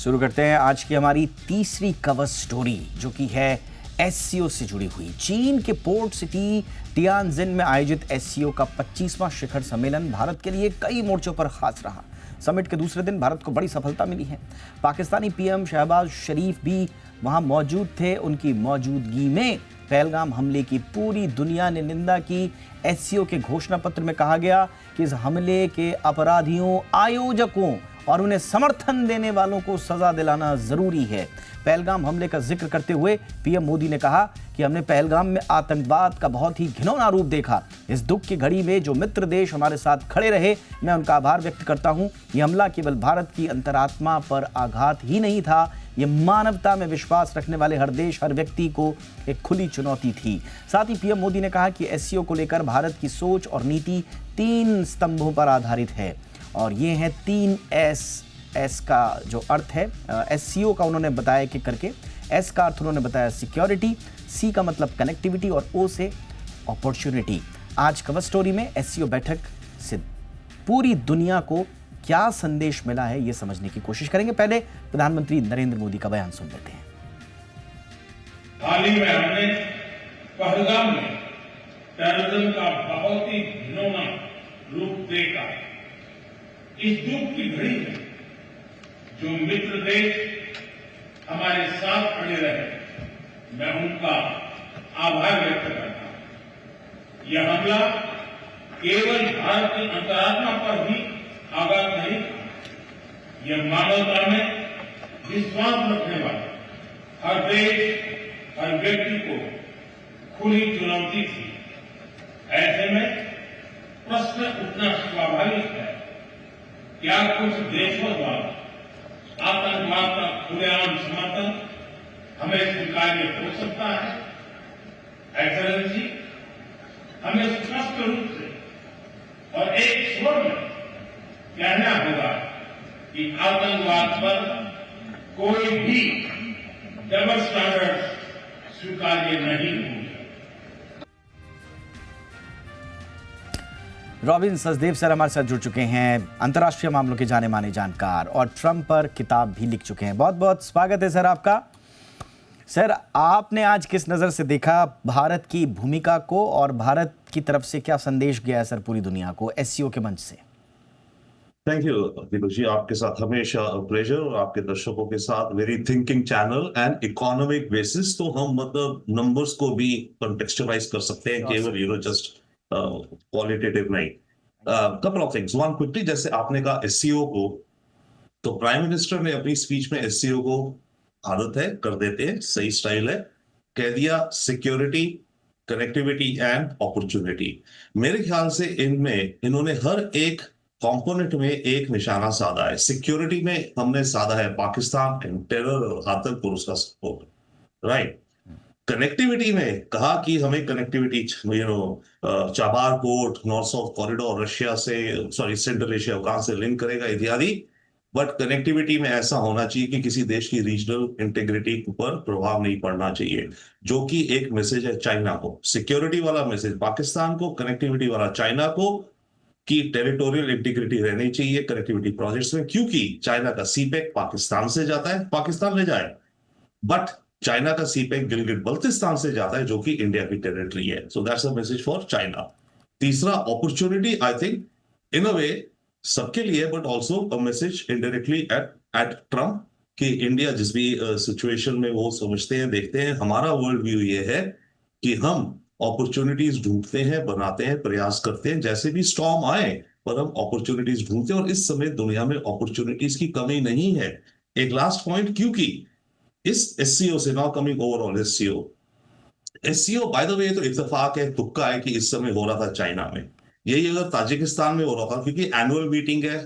शुरू करते हैं आज की हमारी तीसरी कवर स्टोरी, जो कि है एससीओ से जुड़ी हुई। चीन के पोर्ट सिटी टियानजिन में आयोजित एससीओ का 25वां शिखर सम्मेलन भारत के लिए कई मोर्चों पर खास रहा। समिट के दूसरे दिन भारत को बड़ी सफलता मिली है। पाकिस्तानी पीएम शहबाज शरीफ भी वहां मौजूद थे। उनकी मौजूदगी में पहलगाम हमले की पूरी दुनिया ने निंदा की। एससीओ के घोषणा पत्र में कहा गया कि इस हमले के अपराधियों, आयोजकों और उन्हें समर्थन देने वालों को सजा दिलाना जरूरी है। पहलगाम हमले का जिक्र करते हुए पीएम मोदी ने कहा कि हमने पहलगाम में आतंकवाद का बहुत ही घिनौना रूप देखा। इस दुख की घड़ी में जो मित्र देश हमारे साथ खड़े रहे, मैं उनका आभार व्यक्त करता हूं। यह हमला केवल भारत की अंतरात्मा पर आघात ही नहीं था, यह मानवता में विश्वास रखने वाले हर देश, हर व्यक्ति को एक खुली चुनौती थी। साथ ही पीएम मोदी ने कहा कि एससीओ को लेकर भारत की सोच और नीति 3 स्तंभों पर आधारित है, और ये हैं 3 एस का जो अर्थ है एससीओ का उन्होंने बताया कि करके। एस का अर्थ उन्होंने बताया सिक्योरिटी, सी का मतलब कनेक्टिविटी और ओ से अपॉर्चुनिटी। आज कवर स्टोरी में एससीओ बैठक से पूरी दुनिया को क्या संदेश मिला है, ये समझने की कोशिश करेंगे। पहले प्रधानमंत्री नरेंद्र मोदी का बयान सुन लेते हैं। हाल ही में हमने पहलगाम में टेररिज्म का बहुत ही घिनौना रूप देखा। इस दुख की घड़ी में जो मित्र देश हमारे साथ खड़े रहे, मैं उनका आभार व्यक्त करता हूं। यह हमला केवल भारत की अंतरात्मा पर ही आघात नहीं था, यह मानवता में विश्वास रखने वाले हर देश, हर व्यक्ति को खुली चुनौती थी। ऐसे में प्रश्न उठना स्वाभाविक है, क्या कुछ देशों द्वारा आतंकवाद का खुलेआम समर्थन हमें स्वीकार्य हो सकता है? एक्सेलेंसी, हमें स्पष्ट रूप से और एक स्वर में कहना होगा कि आतंकवाद पर कोई भी डबल स्टैंडर्ड स्वीकार्य नहीं होंगे। रॉबिन सचदेव सर हमारे साथ जुड़ चुके हैं, अंतर्राष्ट्रीय मामलों के जाने माने जानकार, और ट्रंप पर किताब भी लिख चुके हैं। बहुत बहुत स्वागत है सर आपका। सर, आपने आज किस नज़र से देखा भारत की भूमिका को, और भारत की तरफ से क्या संदेश गया है सर पूरी दुनिया को एससीओ के मंच से? थैंक यू दीपक जी, आपके साथ हमेशा प्लेजर, और आपके दर्शकों के साथ very thinking channel and economic basis, तो हम मतलब नंबर्स को भी कॉन्टेक्चुअलाइज कर सकते हैं, केवल जस्ट क्वालिटेटिव नहीं। Couple of things, one quickly, जैसे आपने कहा एससीओ को, तो प्राइम मिनिस्टर ने अपनी स्पीच में एससीओ को आदत है कर देते हैं, सही स्टाइल है, कह दिया सिक्योरिटी, कनेक्टिविटी एंड अपॉर्चुनिटी। मेरे ख्याल से इनमें इन्होंने हर एक कंपोनेंट में एक निशाना साधा है। सिक्योरिटी में हमने साधा है पाकिस्तान एंड टेरर और आतंक और उसका सपोर्ट, राइट। कनेक्टिविटी में कहा कि हमें connectivity, Chabahar port, north south corridor Russia से, सॉरी सेंट्रल एशिया, अफगान से लिंक करेगा इत्यादि। बट कनेक्टिविटी में ऐसा होना चाहिए कि किसी देश की रीजनल इंटीग्रिटी पर प्रभाव नहीं पड़ना चाहिए, जो कि एक मैसेज है चाइना को। सिक्योरिटी वाला मैसेज पाकिस्तान को, कनेक्टिविटी वाला चाइना को, कि टेरिटोरियल इंटीग्रिटी रहनी चाहिए कनेक्टिविटी प्रोजेक्ट्स में, क्योंकि चाइना का सीपेक पाकिस्तान से जाता है, पाकिस्तान ले जाए, बट चाइना का सीपेक गिलगिट बल्तिस्तान से जाता है, जो कि इंडिया की टेरिटरी है। So that's a message for China. तीसरा, opportunity, I think in a way सबके लिए, but also a message indirectly at Trump, कि इंडिया जिस भी सिचुएशन में वो समझते हैं, देखते हैं, हमारा वर्ल्ड व्यू ये है कि हम अपॉर्चुनिटीज ढूंढते हैं, बनाते हैं, प्रयास करते हैं, जैसे भी स्टॉर्म आए पर हम अपॉर्चुनिटीज ढूंढते हैं, और इस समय दुनिया में अपॉर्चुनिटीज की कमी नहीं है। एक लास्ट पॉइंट, क्योंकि इस एससीओ से, now coming overall SCO by the way, तो इत्तेफाक है, तुक्का है कि इस समय हो रहा था चाइना में। यही अगर ताजिकिस्तान में हो रहा था, क्योंकि एनुअल मीटिंग है,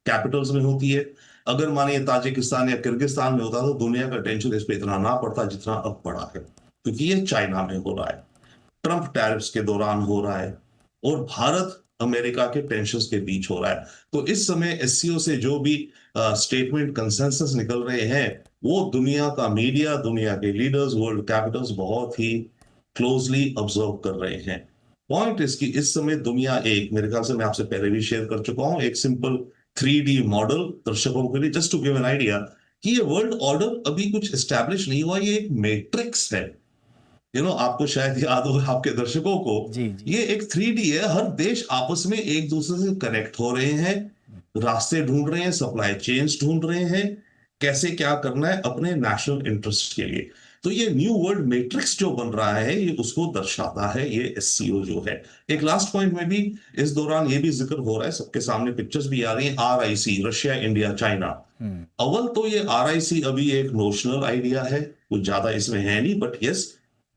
कैपिटल्स में होती है, अगर मानिए ताजिकिस्तान या किर्गिस्तान में होता तो दुनिया का टेंशन इस पे इतना ना पड़ता जितना अब पड़ा है, क्योंकि ये चाइना में हो रहा है, ट्रंप टैरिफ्स के दौरान हो रहा है, और भारत अमेरिका के टेंशंस के बीच हो रहा है। तो इस समय एससीओ से जो भी स्टेटमेंट, कंसेंसस निकल रहे हैं, वो दुनिया का मीडिया, दुनिया के लीडर्स, वर्ल्ड कैपिटल्स बहुत ही क्लोजली ऑब्जर्व कर रहे हैं। पॉइंट इसकी, इस समय दुनिया एक, मेरे ख्याल से मैं आपसे पहले भी शेयर कर चुका हूं, एक सिंपल 3D मॉडल दर्शकों के लिए, just to give an idea, कि ये वर्ल्ड ऑर्डर अभी कुछ एस्टैब्लिश नहीं हुआ, ये एक मैट्रिक्स है। आपको शायद याद हो, आपके दर्शकों को, जी जी। ये एक 3D है। हर देश आपस में एक दूसरे से कनेक्ट हो रहे हैं, रास्ते ढूंढ रहे हैं, सप्लाई चेन्स ढूंढ रहे हैं, कैसे क्या करना है अपने नेशनल इंटरेस्ट के लिए। तो ये न्यू वर्ल्ड मैट्रिक्स जो बन रहा है, ये उसको दर्शाता है, ये एससीओ जो है। एक लास्ट पॉइंट में भी इस दौरान ये भी जिक्र हो रहा है, सबके सामने पिक्चर्स भी आ रही हैं, RIC, रशिया, इंडिया, चाइना। अव्वल तो ये RIC अभी एक नोशनल आइडिया है, कुछ ज्यादा इसमें है नहीं, बट यस,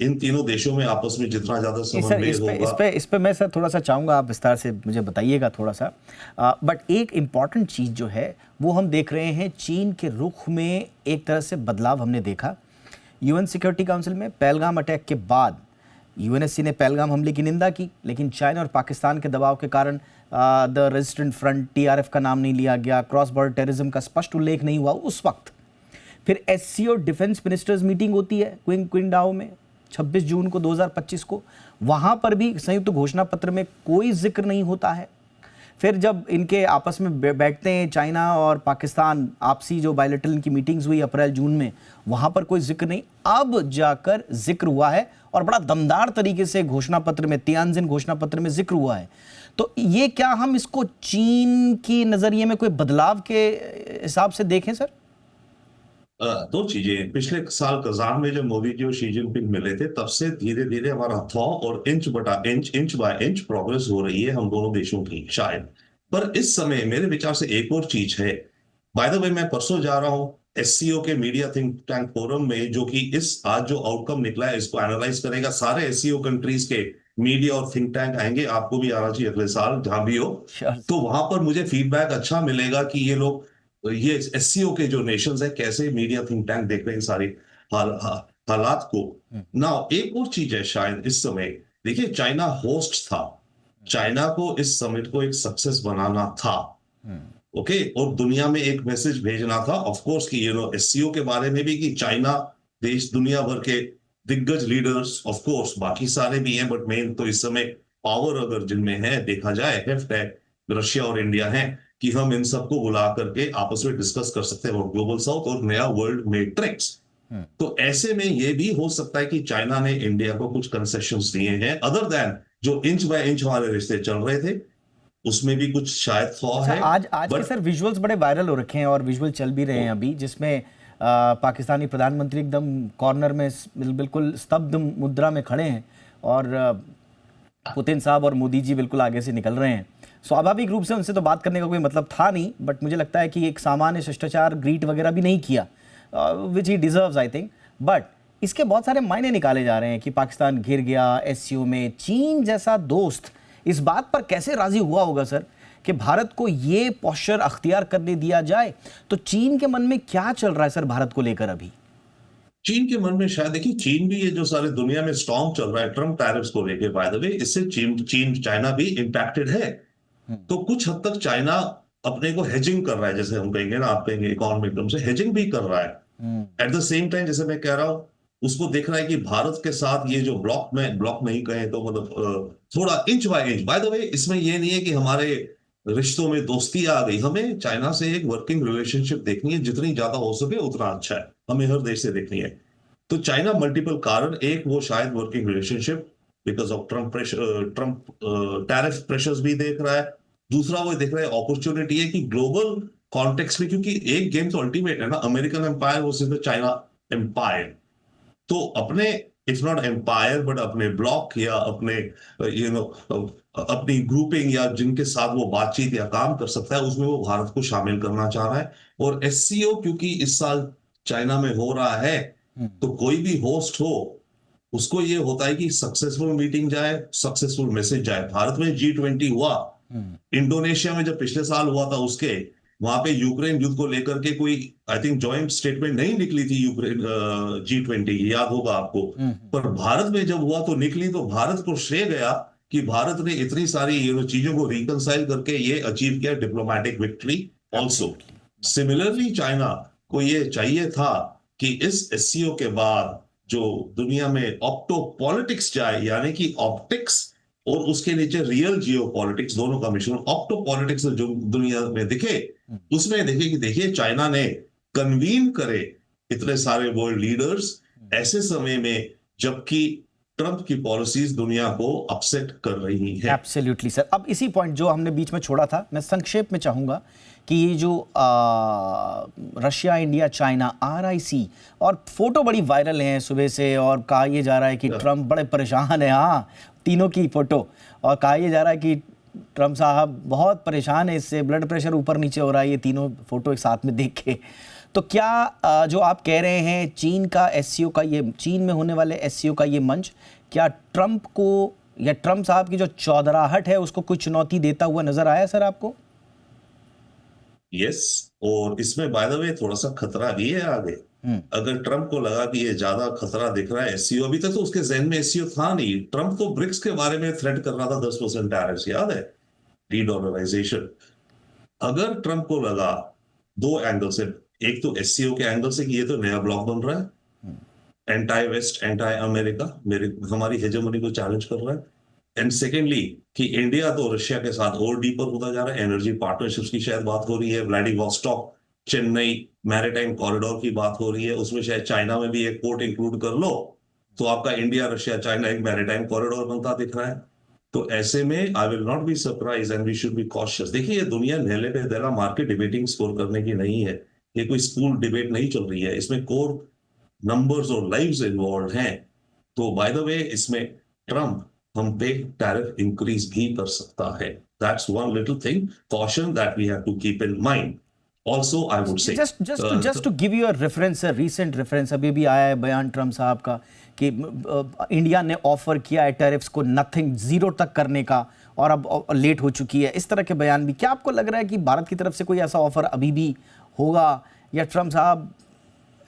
इन तीनों देशों में आपस में जितना ज्यादा सर समन्वय होगा। इस पे मैं सर थोड़ा सा चाहूँगा, आप विस्तार से मुझे बताइएगा थोड़ा सा। बट एक इम्पॉर्टेंट चीज़ जो है वो हम देख रहे हैं, चीन के रुख में एक तरह से बदलाव हमने देखा। UN सिक्योरिटी काउंसिल में पहलगाम अटैक के बाद UNSC ने पहलगाम हमले की निंदा की, लेकिन चाइना और पाकिस्तान के दबाव के कारण द रेजिस्टेंट फ्रंट TRF का नाम नहीं लिया गया, क्रॉस बॉर्डर टेररिज्म का स्पष्ट उल्लेख नहीं हुआ उस वक्त। फिर SCO डिफेंस मिनिस्टर्स मीटिंग होती है क्विंगडाओ में 26 जून को 2025 को, वहाँ पर भी संयुक्त घोषणा पत्र में कोई जिक्र नहीं होता है। फिर जब इनके आपस में बैठते हैं चाइना और पाकिस्तान, आपसी जो बायलैटरल की मीटिंग्स हुई अप्रैल जून में, वहाँ पर कोई जिक्र नहीं। अब जाकर जिक्र हुआ है और बड़ा दमदार तरीके से घोषणा पत्र में, तियानजिन घोषणा पत्र में जिक्र हुआ है। तो ये क्या हम इसको चीन की नज़रिए में कोई बदलाव के हिसाब से देखें सर? दो चीजें, पिछले साल कजान में जब मोदी जी और शी जिनपिंग मिले थे, तब से धीरे धीरे हमारा थॉ और इंच बाय इंच प्रोग्रेस हो रही है हम दोनों देशों की, शायद। पर इस समय मेरे विचार से एक और चीज है। बाय द वे, मैं परसों जा रहा हूँ SCO के मीडिया थिंक टैंक फोरम में, जो कि इस आज जो आउटकम निकला है इसको एनालाइज करेगा। सारे SCO कंट्रीज के मीडिया और थिंक टैंक आएंगे, आपको भी आना चाहिए अगले साल जहां भी हो। तो वहां पर मुझे फीडबैक अच्छा मिलेगा कि ये लोग, ये SCO के जो नेशंस है, कैसे मीडिया थिंक टैंक देख रहे हैं सारी हालात को ना। एक और चीज है शायद इस समय, देखिए चाइना होस्ट था, चाइना को इस समिट को एक सक्सेस बनाना था, ओके, और दुनिया में एक मैसेज भेजना था ऑफ कोर्स कि SCO के बारे में भी, कि चाइना देश दुनिया भर के दिग्गज लीडर्स, ऑफ कोर्स बाकी सारे भी हैं, बट मेन तो इस समय पावर अगर जिनमें है देखा जाए, हेफ्ट है, रशिया और इंडिया है, कि हम इन सबको बुला करके आपस में डिस्कस कर सकते हैं ग्लोबल साउथ और नया वर्ल्ड मैट्रिक्स। तो ऐसे में ये भी हो सकता है कि चाइना ने इंडिया को कुछ कंसेशंस दिए हैं, अदर देन जो इंच बाय इंच हमारे रिश्ते चल रहे थे, उसमें भी कुछ शायद थॉ है। आज के सर विजुअल्स बड़े वायरल हो रखे हैं और विजुअल चल भी रहे हैं अभी, जिसमें पाकिस्तानी प्रधानमंत्री एकदम कॉर्नर में बिल्कुल स्तब्ध मुद्रा में खड़े हैं और पुतिन साहब और मोदी जी बिल्कुल आगे से निकल रहे हैं। स्वाभाविक रूप से उनसे तो बात करने का कोई मतलब था नहीं, बट मुझे लगता है कि एक सामान्य शिष्टाचार ग्रीट वगैरह भी नहीं किया, which he deserves I think. But इसके बहुत सारे मायने निकाले जा रहे हैं कि पाकिस्तान घिर गया SCO में। चीन जैसा दोस्त इस बात पर कैसे राजी हुआ होगा सर कि भारत को ये पोस्चर अख्तियार करने दिया जाए? तो चीन के मन में क्या चल रहा है सर भारत को लेकर अभी? चीन के मन में शायद, देखिए चीन भी, ये जो सारे दुनिया में स्टॉर्म चल रहा है ट्रम्प टैरिफ्स को लेके, बाय द वे, इससे चीन चाइना भी इंपैक्टेड है। तो कुछ हद तक चाइना अपने को हेजिंग कर रहा है, जैसे हम कहेंगे ना, आप कहेंगे इकोनॉमिक एकदम से हेजिंग भी कर रहा है। एट द सेम टाइम, जैसे मैं कह रहा हूं, उसको देख रहा है कि भारत के साथ ये जो ब्लॉक नहीं कहें तो मतलब थोड़ा inch by inch, by the way, इसमें ये नहीं है कि हमारे रिश्तों में दोस्ती आ गई, हमें चाइना से एक वर्किंग रिलेशनशिप देखनी है, जितनी ज्यादा हो सके उतना अच्छा है, हमें हर देश से देखनी है। तो चाइना मल्टीपल कारण, एक वो शायद working relationship because of Trump tariff pressures भी देख रहा है। दूसरा वो देख रहा है अपॉर्चुनिटी है कि ग्लोबल कॉन्टेक्स्ट में, क्योंकि एक गेम तो अल्टीमेट है ना, American empire versus the China empire. तो अपने, इफ नॉट एम्पायर बट अपने ब्लॉक या अपने अपनी ग्रुपिंग या जिनके साथ वो बातचीत या काम कर सकता है, उसमें वो भारत को शामिल करना चाह रहा है। और SCO क्योंकि इस साल चाइना में हो रहा है, तो कोई भी होस्ट हो, उसको ये होता है कि सक्सेसफुल मीटिंग जाए, सक्सेसफुल मैसेज जाए। भारत में G20 हुआ, इंडोनेशिया में जब पिछले साल हुआ था, उसके वहां पे यूक्रेन युद्ध को लेकर के कोई, आई थिंक, जॉइंट स्टेटमेंट नहीं निकली थी यूक्रेन G20, याद होगा आपको। पर भारत में जब हुआ तो निकली, तो भारत को श्रेय गया कि भारत ने इतनी सारी चीजों को रिकंसाइल करके ये अचीव किया, diplomatic victory also. Similarly China को ये चाहिए था कि इस SCO के बाद जो दुनिया में ऑप्टो पॉलिटिक्स जाए, यानी कि ऑप्टिक्स और उसके नीचे रियल जियो पॉलिटिक्स, दोनों का मिश्रण, ऑप्टो पॉलिटिक्स जो दुनिया में दिखे, उसमें देखिए कि देखिए चाइना ने कन्वीन करे इतने सारे वर्ल्ड लीडर्स ऐसे समय में जबकि ट्रंप की पॉलिसीज दुनिया को अपसेट कर रही है। Absolutely sir. अब इसी पॉइंट जो हमने बीच में छोड़ा था, मैं संक्षेप में चाहूंगा कि ये जो रशिया, इंडिया, चाइना, RIC और फोटो बड़ी वायरल हैं सुबह से, और कहा यह जा रहा है कि ट्रंप बड़े परेशान है। हाँ, तीनों की फोटो, और कहा यह जा रहा है कि ट्रंप साहब बहुत परेशान है, इससे ब्लड प्रेशर ऊपर नीचे हो रहा है ये तीनों फोटो एक साथ में देख के। तो क्या जो आप कह रहे हैं चीन का SCO का ये, चीन में होने वाले SCO का ये मंच, क्या ट्रंप को या ट्रंप साहब की जो चौधराहट है उसको कोई चुनौती देता हुआ नजर आया सर आपको? यस, और इसमें बाय द वे थोड़ा सा खतरा भी है आगे। अगर ट्रंप को लगा कि ये ज्यादा खतरा दिख रहा है SCO, अभी तक तो उसके जहन में SCO था नहीं। ट्रंप तो ब्रिक्स के बारे में थ्रेट कर रहा था 10% टैरिफ्स, याद है, डीडॉलराइजेशन। अगर ट्रंप को लगा दो एंगल से, एक तो SCO के एंगल से कि ये तो नया ब्लॉक बन रहा है, एंटी वेस्ट, एंटी अमेरिका, हमारी हेजेमनी को चैलेंज कर रहा है, एंड सेकेंडली कि इंडिया तो रशिया के साथ और डीपर होता जा रहा है, एनर्जी पार्टनरशिप्स की शायद बात हो रही है, व्लादिवोस्टॉक चेन्नई मैरीटाइम कॉरिडोर की बात हो रही है, उसमें शायद चाइना में भी एक पोर्ट इंक्लूड कर लो तो आपका इंडिया, रशिया, चाइना एक मैरीटाइम कॉरिडोर बनता दिख रहा है। तो ऐसे में I will not be surprise and we should be cautious. देखिए, ये दुनिया नेले पे देला मार्केट डिबेटिंग स्कोर करने की नहीं है, ये कोई स्कूल डिबेट नहीं चल रही है, इसमें कोर नंबर्स और लाइव्स इन्वॉल्व हैं। तो बाय द वे इसमें ट्रंप हम पे टैरिफ इंक्रीज भी कर सकता है। That's one little thing, caution that we have to keep in mind. Also, I would say, just to give you a reference, a recent reference, अभी भी आया है बयान ट्रंप साहब का कि इंडिया ने ऑफर किया है टैरिफ्स को नथिंग, 0 तक करने का, और अब लेट हो चुकी है। इस तरह के बयान भी, क्या आपको लग रहा है कि भारत की तरफ से कोई ऐसा ऑफर अभी भी होगा, या ट्रंप साहब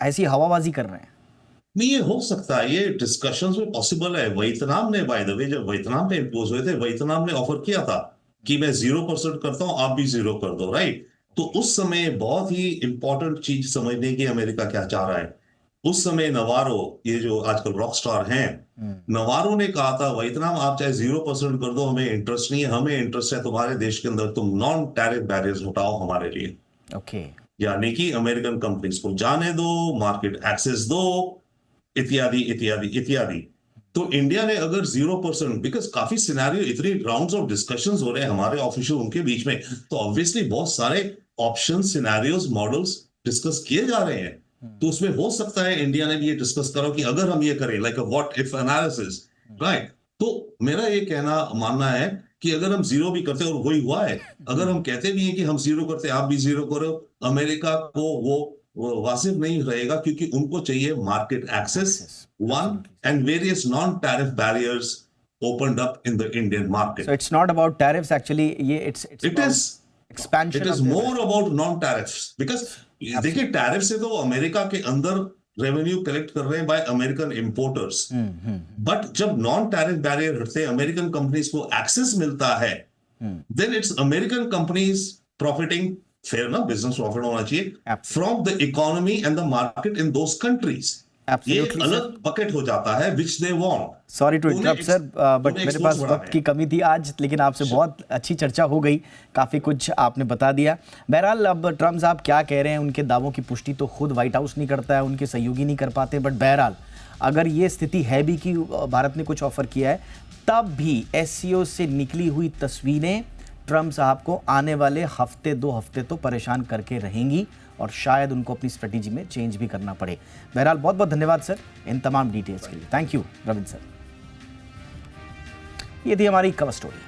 ऐसी हवाबाजी कर रहे हैं? नहीं, ये हो सकता है, ये डिस्कशंस में पॉसिबल है। वियतनाम ने, बाय द वे, जब वियतनाम पे इंपोज हुए थे, वियतनाम ने ऑफर किया था कि मैं 0% करता हूं, आप भी 0 कर दो, राइट? तो उस समय बहुत ही इंपॉर्टेंट चीज समझने की अमेरिका क्या चाह रहा है। उस समय नवारो, ये जो आजकल रॉक स्टार हैं, नवारो ने कहा था वियतनाम आप चाहे 0% कर दो, हमें इंटरेस्ट नहीं है, हमें इंटरेस्ट है तुम्हारे देश के अंदर तुम नॉन टैरिफ बैरियर्स हटाओ हमारे लिए। ओके, यानी कि अमेरिकन कंपनीज को जाने दो, मार्केट एक्सेस दो, इत्यादि इत्यादि इत्यादि। तो इंडिया ने अगर 0%, बिकॉज काफी सिनेरियो, इतनी राउंड्स ऑफ डिस्कशंस हो रहे हैं हमारे ऑफिशियल उनके बीच में, तो ऑब्वियसली बहुत सारे ऑप्शन, सिनेरियोस, मॉडल्स डिस्कस किए जा रहे हैं। तो उसमें हो सकता है इंडिया ने भी ये डिस्कस करो कि अगर हम ये करें, like a what if analysis, right? तो मेरा ये कहना मानना है कि अगर हम 0 भी करते, और वही हुआ है, अगर हम कहते भी हैं कि हम 0 करते, आप भी 0 करो, अमेरिका को वो वासिफ नहीं रहेगा, क्योंकि उनको चाहिए market access, one, and various non-tariff barriers opened up in the Indian market. So it's not about tariffs actually, it's It about is expansion. It is more about non-tariffs, because देखिए, tariff से तो America के अंदर revenue collect कर रहे हैं by American importers, but जब non tariff barrier हटते हैं, अमेरिकन कंपनीज को एक्सेस मिलता है, then it's American companies profiting, fair ना, बिजनेस प्रॉफिट होना चाहिए from the economy and the market in those countries. ये एक अलग बकेट हो जाता है which they want. Sorry to interrupt sir, but मेरे पास वक्त की कमी थी आज, लेकिन आपसे बहुत अच्छी चर्चा हो गई, काफ़ी कुछ आपने बता दिया। बहरहाल, अब ट्रंप साहब क्या कह रहे हैं, उनके दावों की पुष्टि तो खुद व्हाइट हाउस नहीं करता है, उनके सहयोगी नहीं कर पाते, बट बहरहाल अगर ये स्थिति है भी कि भारत ने कुछ ऑफर किया है, तब भी SCO से निकली हुई तस्वीरें ट्रंप साहब को आने वाले हफ्ते 2 हफ्ते तो परेशान करके रहेंगी, और शायद उनको अपनी स्ट्रेटेजी में चेंज भी करना पड़े। बहरहाल, बहुत बहुत धन्यवाद सर इन तमाम डिटेल्स के लिए। Thank you Ravindra sir. ये थी हमारी कवर स्टोरी।